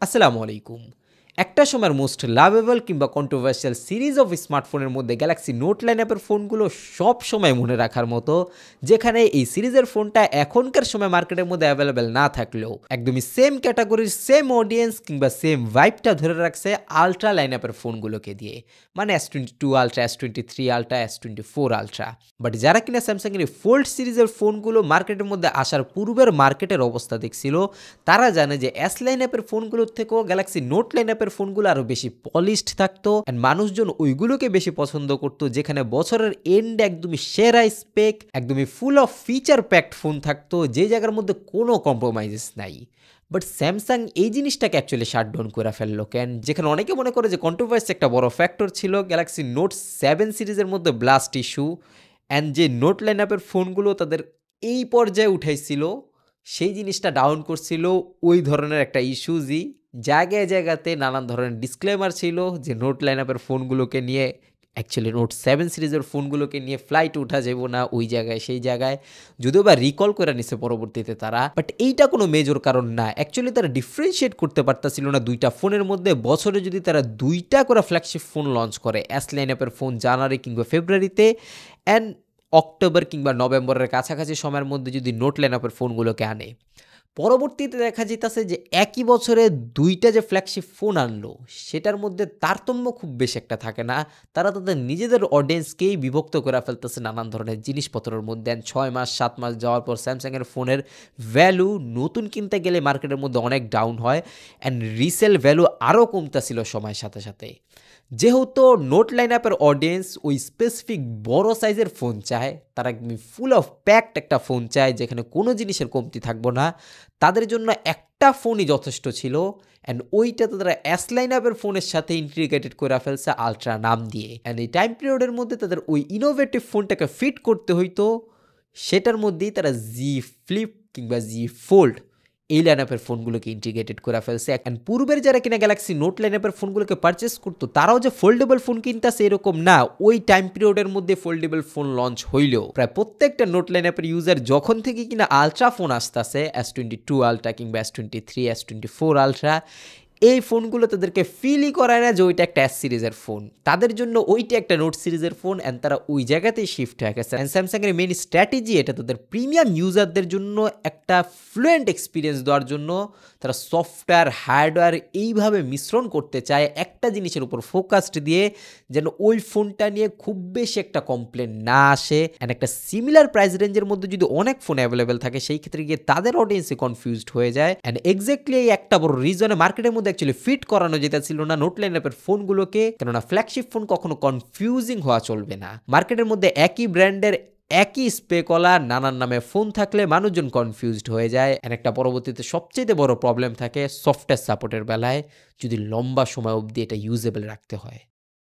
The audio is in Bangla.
আসসালামু আলাইকুম। একটা সময়ের মোস্ট লাভেবল কিংবা কন্ট্রোভার্সিয়াল সিরিজ অফ স্মার্টফোনের মধ্যে গ্যালাক্সি নোট লাইনআপের ফোনগুলো সব সময় মনে রাখার মতো, যেখানে এই সিরিজের ফোনটা এখনকার সময় মার্কেটের মধ্যে অ্যাভেলেবেল না থাকলেও একদমই সেম ক্যাটাগরির সেম অডিয়েন্স কিংবা সেম ভাইবটা ধরে রাখছে আলট্রা লাইনআপের ফোনগুলোকে দিয়ে, মানে S22 ultra, S23 ultra, S24 ultra. But যারা কিনা স্যামসাংয়ের এই ফোল্ড সিরিজের ফোনগুলো মার্কেটের মধ্যে আসার পূর্বের মার্কেটের অবস্থা দেখছিল, তারা জানে যে এস লাইনআপের ফোনগুলোর থেকেও গ্যালাক্সি নোট লাইনআপের ফোনগুলো আরও বেশি পলিশড থাকতো অ্যান্ড মানুষজন ওইগুলোকে বেশি পছন্দ করতো, যেখানে বছরের এন্ডে একদমই সেরা স্পেক, একদমই full of feature packed phone থাকতো, যে জায়গার মধ্যে কোনো কম্প্রোমাইজেস নাই। বাট স্যামসাং এই জিনিসটাকে অ্যাকচুয়ালি শাটডাউন করে ফেললো কেন? যেখানে অনেকে মনে করে যে কন্ট্রোভার্সি একটা বড় ফ্যাক্টর ছিল গ্যালাক্সি নোট 7 সিরিজের মধ্যে ব্লাস্ট ইস্যু, অ্যান্ড যে নোট লাইনআপের ফোনগুলো তাদের এই পর্যায়ে উঠাইছিল, সেই জিনিসটা ডাউন করছিল ওই ধরনের একটা ইস্যুজই। জায়গায় জায়গাতে নানান ধরনের ডিসক্লেমার ছিল যে নোট লাইনআপের ফোনগুলোকে নিয়ে, অ্যাকচুয়ালি নোট 7 সিরিজের ফোনগুলোকে নিয়ে ফ্লাইট উঠা যাব না ওই জায়গায় সেই জায়গায়, যদিও বা রিকল করে নিছে পরবর্তীতে তারা। বাট এইটা কোনো মেজর কারণ না, অ্যাকচুয়ালি তারা ডিফারেন্সিয়েট করতে পারতাছিল না দুইটা ফোনের মধ্যে। বছরে যদি তারা দুইটা করে ফ্ল্যাগশিপ ফোন লঞ্চ করে, এস লাইনআপের ফোন জানুয়ারি কিংবা ফেব্রুয়ারিতে, অ্যান্ড অক্টোবর কিংবা নভেম্বরের কাছাকাছি সময়ের মধ্যে যদি নোট লাইনআপের ফোনগুলোকে আনে, পরবর্তীতে দেখা যেতেছে যে একই বছরে দুইটা যে ফ্ল্যাগশিপ ফোন আনলো, সেটার মধ্যে তারতম্য খুব বেশি একটা থাকে না। তারা তাদের নিজেদের অডিয়েন্সকেই বিভক্ত করে ফেলতেছে নানান ধরনের জিনিসপত্রের মধ্যে। 6 মাস 7 মাস যাওয়ার পর স্যামসাংয়ের ফোনের ভ্যালু নতুন কিনতে গেলে মার্কেটের মধ্যে অনেক ডাউন হয়, অ্যান্ড রিসেল ভ্যালু আরও কমতেছিল সময়ের সাথে সাথে। যেহেতু নোট লাইনআপের অডিয়েন্স ওই স্পেসিফিক বড় সাইজের ফোন চায়, তারা ফুল অফ প্যাকড একটা ফোন চায় যেখানে কোনো জিনিসের কমতি থাকবো না, তাদের জন্য একটা ফোনই যথেষ্ট ছিল। অ্যান্ড ওইটা তো তারা এস লাইনআপের ফোনের সাথে ইন্টিগ্রেটেড করে ফেলছে আলট্রা নাম দিয়ে। অ্যান্ড এই টাইম পিরিয়ডের মধ্যে তাদের ওই ইনোভেটিভ ফোনটাকে ফিট করতে হইতো, সেটার মধ্যেই তারা জি ফ্লিপ কিংবা জি ফোল্ড এই লাইনআপের ফোনগুলোকে ইন্টিগ্রেটেড করে ফেলছে। অ্যান্ড পূর্বের যারা কিনা গ্যালাক্সি নোট লাইনআপের ফোনগুলোকে পারচেস করতো, তারাও যে ফোল্ডেবল ফোন কিনতেছে এরকম না। ওই টাইম পিরিয়ডের মধ্যে ফোল্ডেবল ফোন লঞ্চ হইলেও প্রায় প্রত্যেকটা নোট লাইনআপের ইউজার যখন থেকে কিনা আলট্রা ফোন আসতেছে, S22 আলট্রা কিংবা S23, S24 আলট্রা, এই ফোনগুলো তাদেরকে ফিলই করায় না যে ওইটা একটা এস সিরিজের ফোন। তাদের জন্য ওইটা একটা নোট সিরিজের ফোন, অ্যান্ড তারা ওই জায়গাতেই শিফট হয়ে গেছে। অ্যান্ড স্যামসাংয়ের মেইন স্ট্র্যাটেজি এটা তাদের প্রিমিয়াম ইউজারদের জন্য একটা ফ্লুয়েন্ট এক্সপিরিয়েন্স দেওয়ার জন্য তারা সফটওয়্যার হার্ডওয়্যার এইভাবে মিশ্রণ করতে চায় একটা জিনিসের উপর ফোকাসড দিয়ে, যেন ওই ফোনটা নিয়ে খুব বেশি একটা কমপ্লেন না আসে। অ্যান্ড একটা সিমিলার প্রাইস রেঞ্জের মধ্যে যদি অনেক ফোন অ্যাভেলেবেল থাকে, সেই ক্ষেত্রে গিয়ে তাদের অডিয়েন্সে কনফিউজড হয়ে যায়। অ্যান্ড এক্স্যাক্টলি এই একটা বড় রিজনে মার্কেটের মধ্যে অ্যাকচুয়ালি ফিট করানো যেতেছিল না নোট লাইনআপের ফোনগুলোকে, কেননা ফ্ল্যাগশিপ ফোন কখনো কনফিউজিং হওয়া চলবে না। মার্কেটের মধ্যে একই ব্র্যান্ডের একই স্পেকলা নানান নামে ফোন থাকলে মানুষজন কনফিউজড হয়ে যায়। একটা পরবর্তীতে সবচেয়ে বড় প্রবলেম থাকে সফটওয়্যার সাপোর্টের বেলায়, যদি লম্বা সময় অবধি এটা ইউজেবল রাখতে হয়।